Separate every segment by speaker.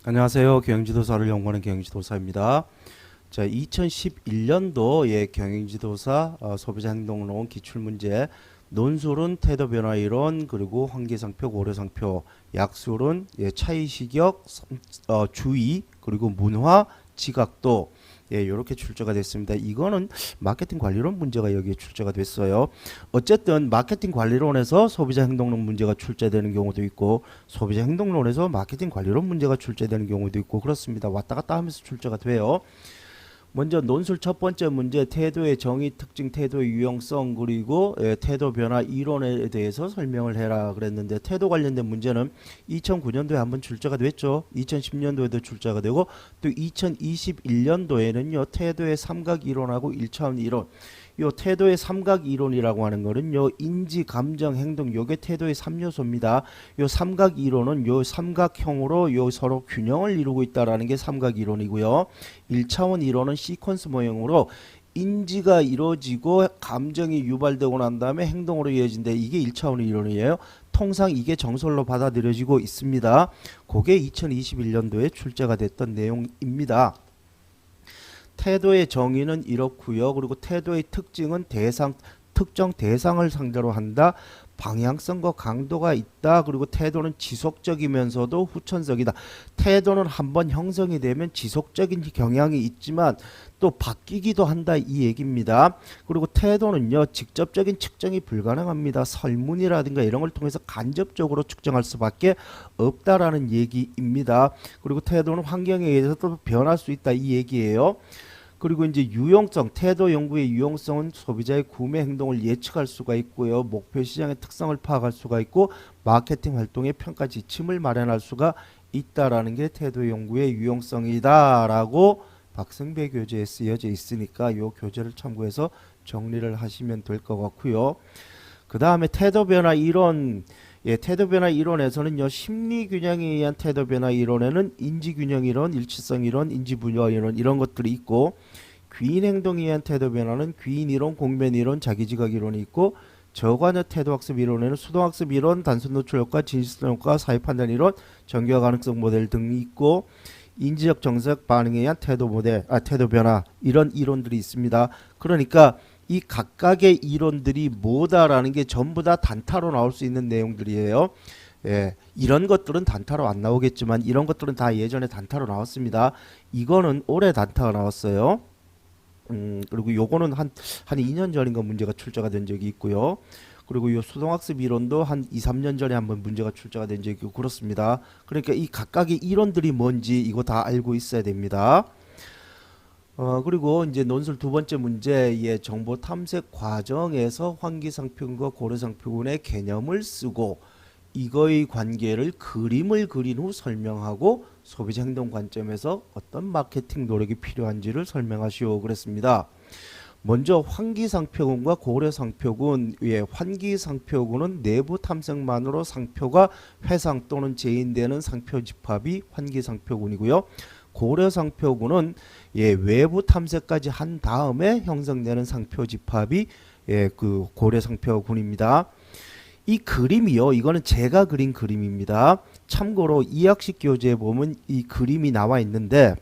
Speaker 1: 안녕하세요. 경영지도사를 연구하는 경영지도사입니다. 자, 2011년도 경영지도사 소비자 행동론 기출문제 논술은 태도 변화 이론 그리고 환기상표 고려상표 약술은 차이시격 주의 그리고 문화 지각도 이렇게 출제가 됐습니다. 이거는 마케팅 관리론 문제가 여기에 출제가 됐어요. 어쨌든 마케팅 관리론에서 소비자 행동론 문제가 출제되는 경우도 있고 소비자 행동론에서 마케팅 관리론 문제가 출제되는 경우도 있고 그렇습니다. 왔다 갔다 하면서 출제가 돼요. 먼저 논술 첫 번째 문제 태도의 정의 특징 태도의 유형성 그리고 태도 변화 이론에 대해서 설명을 해라 그랬는데 태도 관련된 문제는 2009년도에 한번 출제가 됐죠. 2010년도에도 출제가 되고 또 2021년도에는요 태도의 삼각 이론하고 1차원 이론 요 태도의 삼각 이론이라고 하는 거는요 인지 감정 행동 요게 태도의 3요소입니다. 요 삼각 이론은 요 삼각형으로 요 서로 균형을 이루고 있다라는 게 삼각 이론이고요. 1차원 이론은 시퀀스 모형으로 인지가 이루어지고 감정이 유발되고 난 다음에 행동으로 이어진대. 이게 1차원 이론이에요. 통상 이게 정설로 받아들여지고 있습니다. 그게 2021년도에 출제가 됐던 내용입니다. 태도의 정의는 이렇고요. 그리고 태도의 특징은 특정 대상을 상대로 한다. 방향성과 강도가 있다. 그리고 태도는 지속적이면서도 후천적이다. 태도는 한번 형성이 되면 지속적인 경향이 있지만 또 바뀌기도 한다 이 얘기입니다. 그리고 태도는요 직접적인 측정이 불가능합니다. 설문이라든가 이런 걸 통해서 간접적으로 측정할 수밖에 없다라는 얘기입니다. 그리고 태도는 환경에 의해서도 변할 수 있다 이 얘기예요. 그리고 이제 유용성, 태도 연구의 유용성은 소비자의 구매 행동을 예측할 수가 있고요. 목표 시장의 특성을 파악할 수가 있고 마케팅 활동의 평가 지침을 마련할 수가 있다라는 게 태도 연구의 유용성이다라고 박승배 교재에 쓰여져 있으니까 이 교재를 참고해서 정리를 하시면 될 것 같고요. 그 다음에 태도 변화 이론 태도 변화 이론에서는요 심리 균형에 의한 태도 변화 이론에는 인지 균형 이론, 일치성 이론, 인지 분열 이론 이런 것들이 있고 귀인 행동에 의한 태도 변화는 귀인 이론, 공변 이론, 자기지각 이론이 있고 저관여 태도 학습 이론에는 수동 학습 이론, 단순 노출 효과, 진실성 효과, 사회 판단 이론, 전개와 가능성 모델 등이 있고 인지적 정책 반응에 의한 태도 모델, 태도 변화 이런 이론들이 있습니다. 그러니까 이 각각의 이론들이 뭐다라는 게 전부 다 단타로 나올 수 있는 내용들이에요. 이런 것들은 단타로 안 나오겠지만 이런 것들은 다 예전에 단타로 나왔습니다. 이거는 올해 단타가 나왔어요. 그리고 요거는 한 2년 전인가 문제가 출제가 된 적이 있고요. 그리고 이 수동학습 이론도 한 2, 3년 전에 한번 문제가 출제가 된 적이 있고 그렇습니다. 그러니까 이 각각의 이론들이 뭔지 이거 다 알고 있어야 됩니다. 그리고 이제 논술 두 번째 문제 정보 탐색 과정에서 환기상표군과 고려상표군의 개념을 쓰고 이거의 관계를 그림을 그린 후 설명하고 소비자 행동 관점에서 어떤 마케팅 노력이 필요한지를 설명하시오 그랬습니다. 먼저 환기상표군과 고려상표군 환기상표군은 내부 탐색만으로 상표가 회상 또는 재인되는 상표 집합이 환기상표군이고요. 고려상표군은 외부 탐색까지 한 다음에 형성되는 상표 집합이 그 고려상표군입니다. 이 그림이요. 이거는 제가 그린 그림입니다. 참고로 이학식 교재에 보면 이 그림이 나와 있는데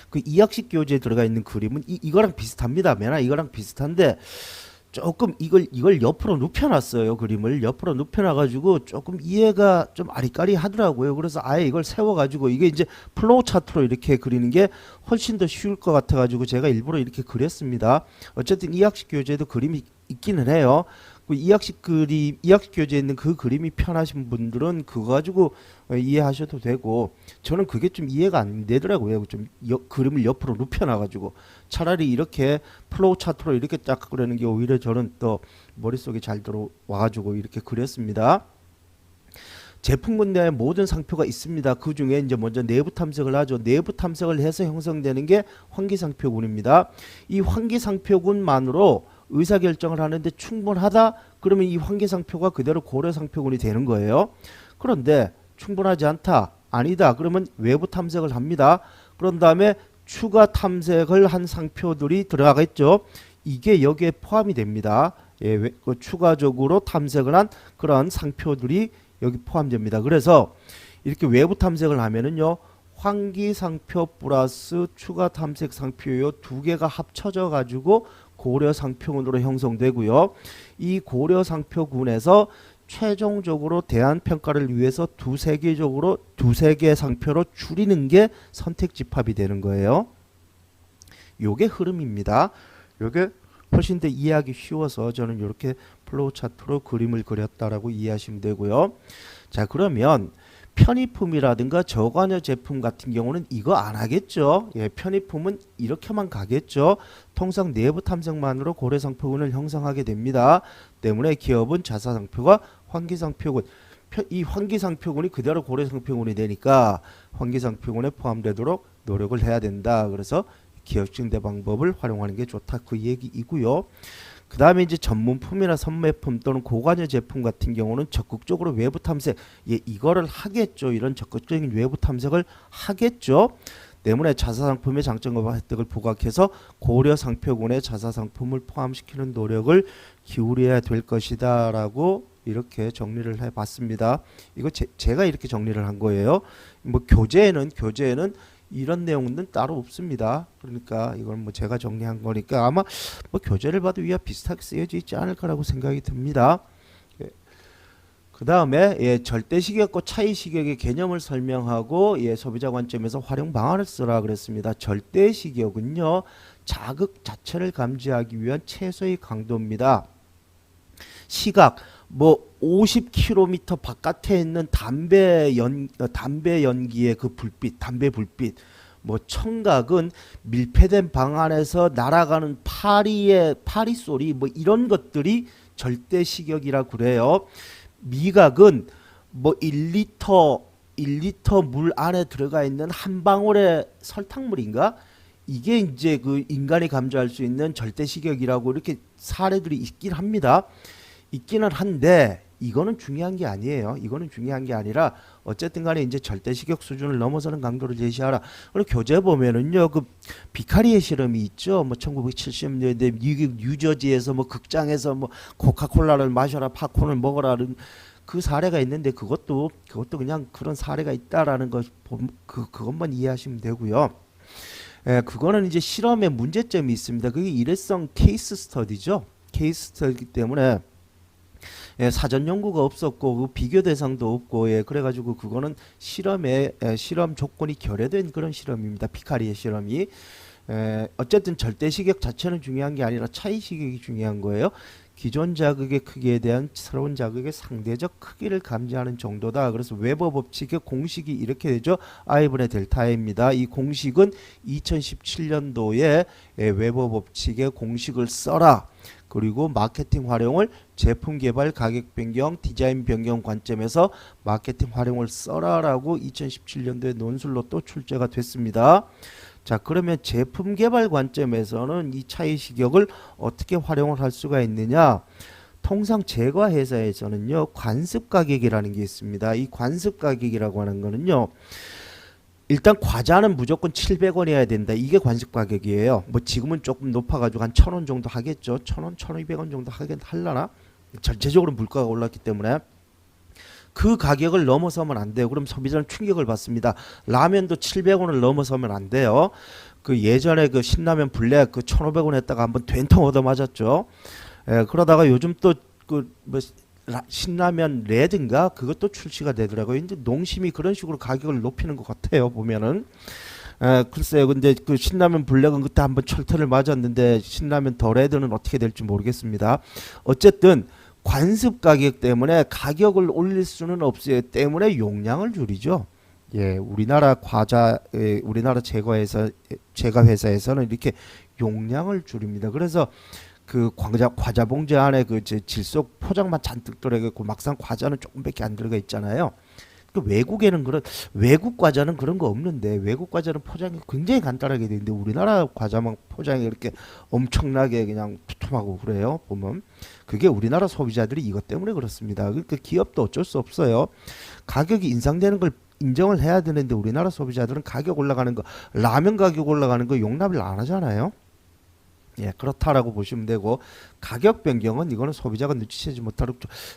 Speaker 1: 그 이학식 교재에 들어가 있는 그림은 이거랑 비슷합니다. 맨날 이거랑 비슷한데 조금 이걸 옆으로 눕혀놨어요. 그림을 옆으로 눕혀놔가지고 조금 이해가 좀 아리까리 하더라고요. 그래서 아예 이걸 세워가지고 이게 이제 플로우 차트로 이렇게 그리는 게 훨씬 더 쉬울 것 같아가지고 제가 일부러 이렇게 그렸습니다. 어쨌든 이학식 교재에도 그림이 있기는 해요. 그 이학식 교재에 있는 그 그림이 편하신 분들은 그거 가지고 이해하셔도 되고 저는 그게 좀 이해가 안 되더라고요. 좀 그림을 옆으로 눕혀놔가지고 차라리 이렇게 플로우 차트로 이렇게 딱 그리는 게 오히려 저는 더 머릿속에 잘 들어와가지고 이렇게 그렸습니다. 제품군 내에 모든 상표가 있습니다. 그 중에 이제 먼저 내부 탐색을 하죠. 내부 탐색을 해서 형성되는 게 환기상표군입니다. 이 환기상표군만으로 의사결정을 하는데 충분하다? 그러면 이 환기상표가 그대로 고려상표군이 되는 거예요. 그런데 충분하지 않다? 아니다. 그러면 외부 탐색을 합니다. 그런 다음에 추가 탐색을 한 상표들이 들어가겠죠. 이게 여기에 포함이 됩니다. 추가적으로 탐색을 한 그런 상표들이 여기 포함됩니다. 그래서 이렇게 외부 탐색을 하면은요. 환기 상표 플러스 추가 탐색 상표요 두 개가 합쳐져 가지고 고려 상표군으로 형성되고요. 이 고려 상표군에서 최종적으로 대안 평가를 위해서 두세 개 상표로 줄이는 게 선택 집합이 되는 거예요. 요게 흐름입니다. 요게 훨씬 더 이해하기 쉬워서 저는 이렇게 플로우 차트로 그림을 그렸다라고 이해하시면 되고요. 자, 그러면 편의품이라든가 저관여 제품 같은 경우는 이거 안 하겠죠. 예, 편의품은 이렇게만 가겠죠. 통상 내부 탐색만으로 고려상표군을 형성하게 됩니다. 때문에 기업은 자사상표가 환기상표군, 이 환기상표군이 그대로 고려상표군이 되니까 환기상표군에 포함되도록 노력을 해야 된다. 그래서 기업 증대 방법을 활용하는 게 좋다. 그 얘기이고요. 그 다음에 이제 전문품이나 선매품 또는 고관여 제품 같은 경우는 적극적으로 외부 탐색, 예, 이거를 하겠죠. 이런 적극적인 외부 탐색을 하겠죠. 때문에 자사상품의 장점과 혜택을 부각해서 고려 상표군에 자사상품을 포함시키는 노력을 기울여야 될 것이다 라고 이렇게 정리를 해봤습니다. 이거 제가 이렇게 정리를 한 거예요. 뭐 교재에는 이런 내용은 따로 없습니다. 그러니까 이건 뭐 제가 정리한 거니까 아마 뭐 교재를 봐도 위와 비슷하게 쓰여져 있지 않을까라고 생각이 듭니다. 예. 그 다음에 예, 절대 시격과 차이 시격의 개념을 설명하고 예, 소비자 관점에서 활용 방안을 쓰라 그랬습니다. 절대 시격은요, 자극 자체를 감지하기 위한 최소의 강도입니다. 시각 뭐 50km 바깥에 있는 담배 연기의 그 불빛, 담배 불빛. 뭐 청각은 밀폐된 방 안에서 날아가는 파리 소리, 뭐 이런 것들이 절대 시격이라 그래요. 미각은 뭐 1리터 물 안에 들어가 있는 한 방울의 설탕물인가? 이게 이제 그 인간이 감지할 수 있는 절대 시격이라고 이렇게 사례들이 있긴 합니다. 있기는 한데 이거는 중요한 게 아니에요. 이거는 중요한 게 아니라 어쨌든 간에 이제 절대 시격 수준을 넘어서는 강도를 제시하라. 그리고 교재 보면은요, 그 비카리의 실험이 있죠. 뭐 1970년대 미국 뉴저지에서 뭐 극장에서 뭐 코카콜라를 마셔라, 팝콘을 먹어라는 그 사례가 있는데 그것도 그냥 그런 사례가 있다라는 것 그것만 이해하시면 되고요. 예, 그거는 이제 실험의 문제점이 있습니다. 그게 일회성 케이스 스터디죠. 케이스 스터디이기 때문에 예, 사전 연구가 없었고 그 비교 대상도 없고 예, 그래가지고 그거는 실험 조건이 결여된 그런 실험입니다. 피카리의 실험이. 어쨌든 절대 시격 자체는 중요한 게 아니라 차이 시격이 중요한 거예요. 기존 자극의 크기에 대한 새로운 자극의 상대적 크기를 감지하는 정도다. 그래서 웨버 법칙의 공식이 이렇게 되죠. I분의 델타입니다. 이 공식은 2017년도에 웨버 법칙의 공식을 써라. 그리고 마케팅 활용을 제품 개발, 가격 변경, 디자인 변경 관점에서 마케팅 활용을 써라라고 2017년도에 논술로 또 출제가 됐습니다. 자, 그러면 제품 개발 관점에서는 이 차이 시격을 어떻게 활용을 할 수가 있느냐? 통상 제과 회사에서는요, 관습 가격이라는 게 있습니다. 이 관습 가격이라고 하는 거는요, 일단 과자는 무조건 700원이어야 된다. 이게 관습 가격이에요. 뭐 지금은 조금 높아가지고 한 1000원 정도 하겠죠. 1000원, 1200원 정도 하려나? 전체적으로 물가가 올랐기 때문에. 그 가격을 넘어서면 안 돼요. 그럼 소비자는 충격을 받습니다. 라면도 700원을 넘어서면 안 돼요. 그 예전에 그 신라면 블랙 그 1,500원 했다가 한번 된통 얻어맞았죠. 그러다가 요즘 또 그 뭐 신라면 레드인가 그것도 출시가 되더라고요. 이제 농심이 그런 식으로 가격을 높이는 것 같아요. 보면은. 글쎄요. 근데 그 신라면 블랙은 그때 한번 철퇴를 맞았는데 신라면 더 레드는 어떻게 될지 모르겠습니다. 어쨌든 관습 가격 때문에 가격을 올릴 수는 없어요. 때문에 용량을 줄이죠. 예, 우리나라 제과 회사에서는 이렇게 용량을 줄입니다. 그래서 그 과자 봉지 안에 그 질소 포장만 잔뜩 들어있고 막상 과자는 조금밖에 안 들어가 있잖아요. 그 외국 과자는 그런 거 없는데 외국 과자는 포장이 굉장히 간단하게 돼 있는데 우리나라 과자만 포장이 이렇게 엄청나게 그냥 투툼하고 그래요. 보면 그게 우리나라 소비자들이 이것 때문에 그렇습니다. 그러니까 기업도 어쩔 수 없어요. 가격이 인상되는 걸 인정을 해야 되는데 우리나라 소비자들은 가격 올라가는 거, 라면 가격 올라가는 거 용납을 안 하잖아요. 예, 그렇다라고 보시면 되고 가격 변경은 이거는 소비자가 눈치채지 못하고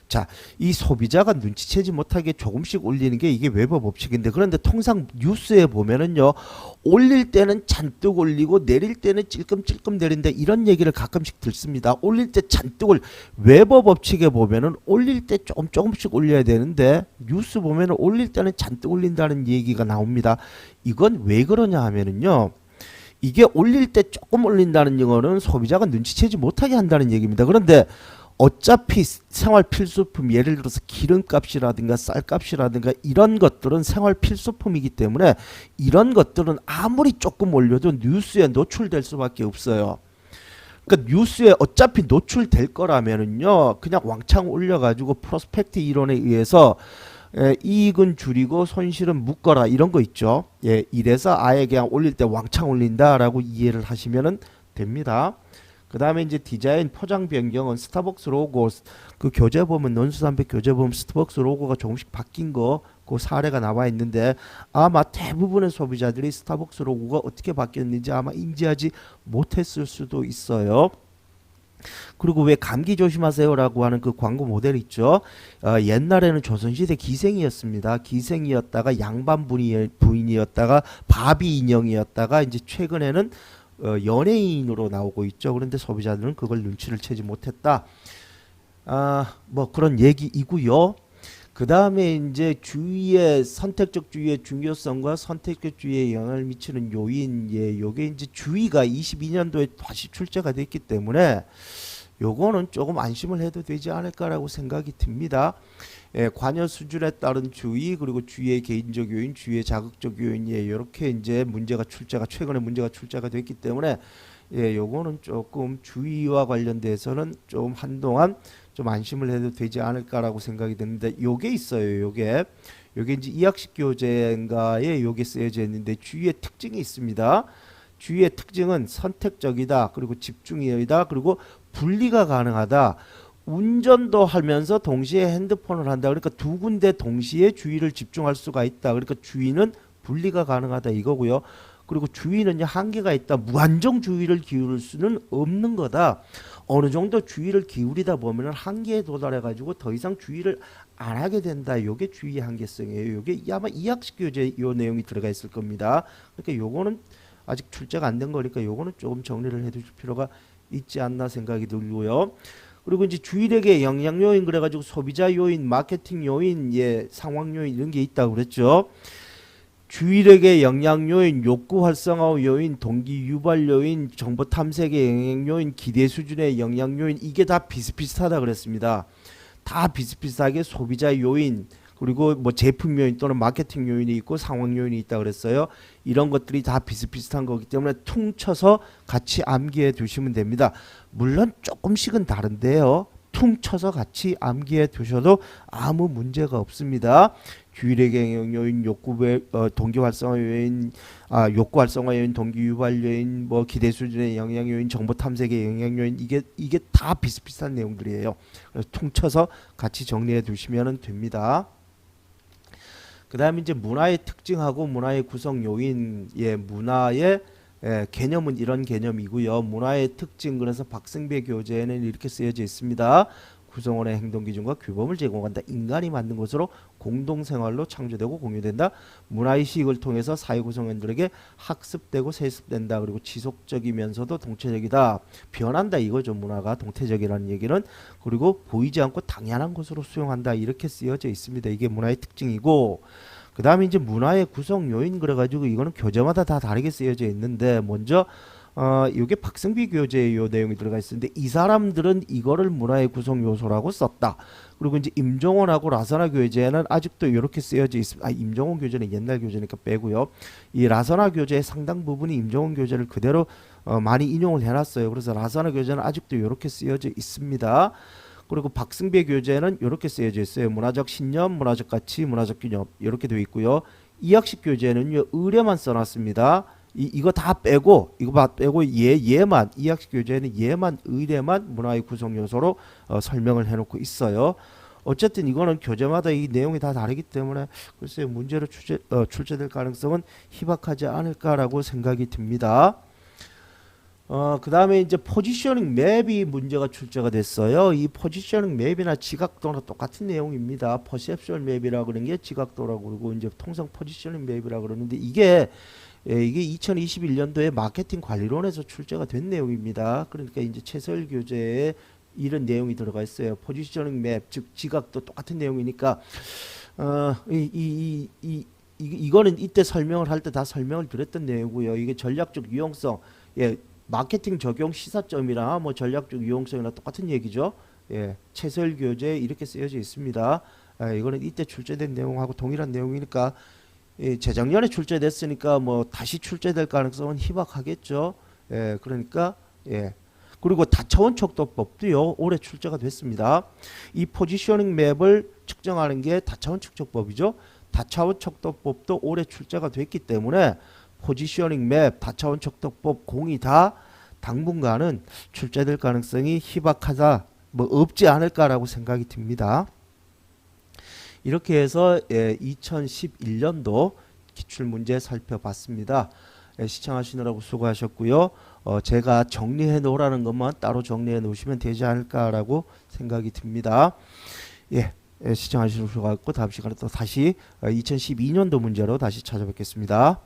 Speaker 1: 자, 이 소비자가 눈치채지 못하게 조금씩 올리는 게 이게 웨버 법칙인데 그런데 통상 뉴스에 보면은요 올릴 때는 잔뜩 올리고 내릴 때는 찔끔찔끔 내린다 이런 얘기를 가끔씩 듣습니다. 올릴 때 잔뜩 웨버 법칙에 보면은 올릴 때 조금씩 올려야 되는데 뉴스 보면은 올릴 때는 잔뜩 올린다는 얘기가 나옵니다. 이건 왜 그러냐 하면은요 이게 올릴 때 조금 올린다는 거는 소비자가 눈치채지 못하게 한다는 얘기입니다. 그런데 어차피 생활 필수품 예를 들어서 기름값이라든가 쌀값이라든가 이런 것들은 생활 필수품이기 때문에 이런 것들은 아무리 조금 올려도 뉴스에 노출될 수밖에 없어요. 그러니까 뉴스에 어차피 노출될 거라면은요 그냥 왕창 올려가지고 프로스펙트 이론에 의해서 이익은 줄이고 손실은 묶어라 이런 거 있죠. 예, 이래서 아예 그냥 올릴 때 왕창 올린다라고 이해를 하시면 됩니다. 그 다음에 이제 디자인 포장 변경은 스타벅스 로고 그 교재 보면 논수산백 교재 보면 스타벅스 로고가 조금씩 바뀐 거 그 사례가 나와 있는데 아마 대부분의 소비자들이 스타벅스 로고가 어떻게 바뀌었는지 아마 인지하지 못했을 수도 있어요. 그리고 왜 감기 조심하세요라고 하는 그 광고 모델 있죠. 옛날에는 조선시대 기생이었습니다. 기생이었다가 양반 부인이었다가 바비 인형이었다가 이제 최근에는 연예인으로 나오고 있죠. 그런데 소비자들은 그걸 눈치를 채지 못했다. 뭐 그런 얘기이고요. 그 다음에 이제 주위의 선택적 주의의 중요성과 선택적 주의에 영향을 미치는 요인, 예, 요게 이제 주의가 22년도에 다시 출제가 됐기 때문에 요거는 조금 안심을 해도 되지 않을까라고 생각이 듭니다. 예, 관여 수준에 따른 주의 그리고 주의의 개인적 요인, 주의의 자극적 요인, 예, 이렇게 이제 최근에 문제가 출제가 됐기 때문에 예, 요거는 조금 주의와 관련돼서는 좀 한동안 좀 안심을 해도 되지 않을까라고 생각이 드는데 요게 있어요. 요게 이제 이학식 교재인가에 요게 쓰여져 있는데 주의의 특징이 있습니다. 주의의 특징은 선택적이다. 그리고 집중이다. 그리고 분리가 가능하다. 운전도 하면서 동시에 핸드폰을 한다. 그러니까 두 군데 동시에 주의를 집중할 수가 있다. 그러니까 주의는 분리가 가능하다 이거고요. 그리고 주의는 한계가 있다. 무한정 주의를 기울일 수는 없는 거다. 어느 정도 주의를 기울이다 보면 한계에 도달해 가지고 더 이상 주의를 안 하게 된다. 요게 주의의 한계성이에요. 요게 아마 이학식 교재 요 내용이 들어가 있을 겁니다. 그러니까 요거는 아직 출제가 안 된 거니까 요거는 조금 정리를 해 두실 필요가 있지 않나 생각이 들고요. 그리고 이제 주의력의 영향 요인 그래가지고 소비자 요인, 마케팅 요인, 예, 상황 요인 이런 게 있다고 그랬죠. 주의력의 영향 요인, 욕구 활성화 요인, 동기 유발 요인, 정보 탐색의 영향 요인, 기대 수준의 영향 요인 이게 다 비슷비슷하다 그랬습니다. 다 비슷비슷하게 소비자 요인 그리고 뭐 제품 요인 또는 마케팅 요인이 있고 상황 요인이 있다 그랬어요. 이런 것들이 다 비슷비슷한 거기 때문에 퉁쳐서 같이 암기해 두시면 됩니다. 물론 조금씩은 다른데요. 퉁쳐서 같이 암기해 두셔도 아무 문제가 없습니다. 주의력의 영향 요인, 동기 활성화 요인, 욕구 활성화 요인, 동기 유발 요인, 뭐 기대 수준의 영향 요인, 정보 탐색의 영향 요인 이게 다 비슷비슷한 내용들이에요. 그래서 퉁쳐서 같이 정리해 두시면 됩니다. 그 다음에 이제 문화의 특징하고 문화의 구성 요인, 예, 문화의 개념은 이런 개념이고요. 문화의 특징 그래서 박승배 교재에는 이렇게 쓰여져 있습니다. 구성원의 행동 기준과 규범을 제공한다. 인간이 만든 것으로 공동생활로 창조되고 공유된다. 문화의 시익을 통해서 사회 구성원들에게 학습되고 세습된다. 그리고 지속적이면서도 동체적이다. 변한다 이거죠. 문화가 동태적이라는 얘기는. 그리고 보이지 않고 당연한 것으로 수용한다. 이렇게 쓰여져 있습니다. 이게 문화의 특징이고 그 다음에 이제 문화의 구성 요인 그래가지고 이거는 교재마다 다 다르게 쓰여져 있는데 먼저 이게 박승비 교재의 요 내용이 들어가 있는데 이 사람들은 이거를 문화의 구성 요소라고 썼다. 그리고 이제 임종원하고 라사나 교재에는 아직도 이렇게 쓰여져 있습니다. 임종원 교재는 옛날 교재니까 빼고요. 이 라사나 교재의 상당 부분이 임종원 교재를 그대로 많이 인용을 해놨어요. 그래서 라사나 교재는 아직도 이렇게 쓰여져 있습니다. 그리고 박승배 교재는 이렇게 쓰여져 있어요. 문화적 신념, 문화적 가치, 문화적 균형 이렇게 되어 있고요. 이학식 교재는요 의뢰만 써놨습니다. 이거 다 빼고 얘만 이학식 교재는 얘만 의뢰만 문화의 구성 요소로 설명을 해놓고 있어요. 어쨌든 이거는 교재마다 이 내용이 다 다르기 때문에 글쎄요 문제로 출제될 가능성은 희박하지 않을까라고 생각이 듭니다. 그다음에 이제 포지셔닝 맵이 문제가 출제가 됐어요. 이 포지셔닝 맵이나 지각도나 똑같은 내용입니다. 퍼셉션 맵이라 그러는 게 지각도라고 그러고 이제 통상 포지셔닝 맵이라 그러는데 이게 2021년도에 마케팅 관리론에서 출제가 된 내용입니다. 그러니까 이제 최서일 교재에 이런 내용이 들어가 있어요. 포지셔닝 맵, 즉 지각도 똑같은 내용이니까 이거는 이때 설명을 할 때 다 설명을 드렸던 내용이고요. 이게 전략적 유용성, 예, 마케팅 적용 시사점이나 뭐 전략적 유용성이나 똑같은 얘기죠. 예, 최서일 교재에 이렇게 쓰여져 있습니다. 이거는 이때 출제된 내용하고 동일한 내용이니까 재작년에 출제됐으니까 뭐 다시 출제될 가능성은 희박하겠죠. 예, 그러니까 예. 그리고 다차원 척도법도요 올해 출제가 됐습니다. 이 포지셔닝 맵을 측정하는 게 다차원 측정법이죠. 다차원 척도법도 올해 출제가 됐기 때문에 포지셔닝 맵, 다차원 척도법 공이 다 당분간은 출제될 가능성이 희박하다, 뭐 없지 않을까라고 생각이 듭니다. 이렇게 해서 2011년도 기출문제 살펴봤습니다. 시청하시느라고 수고하셨고요. 제가 정리해 놓으라는 것만 따로 정리해 놓으시면 되지 않을까라고 생각이 듭니다. 시청하시느라고 수고하셨고 다음 시간에 또 다시 2012년도 문제로 다시 찾아뵙겠습니다.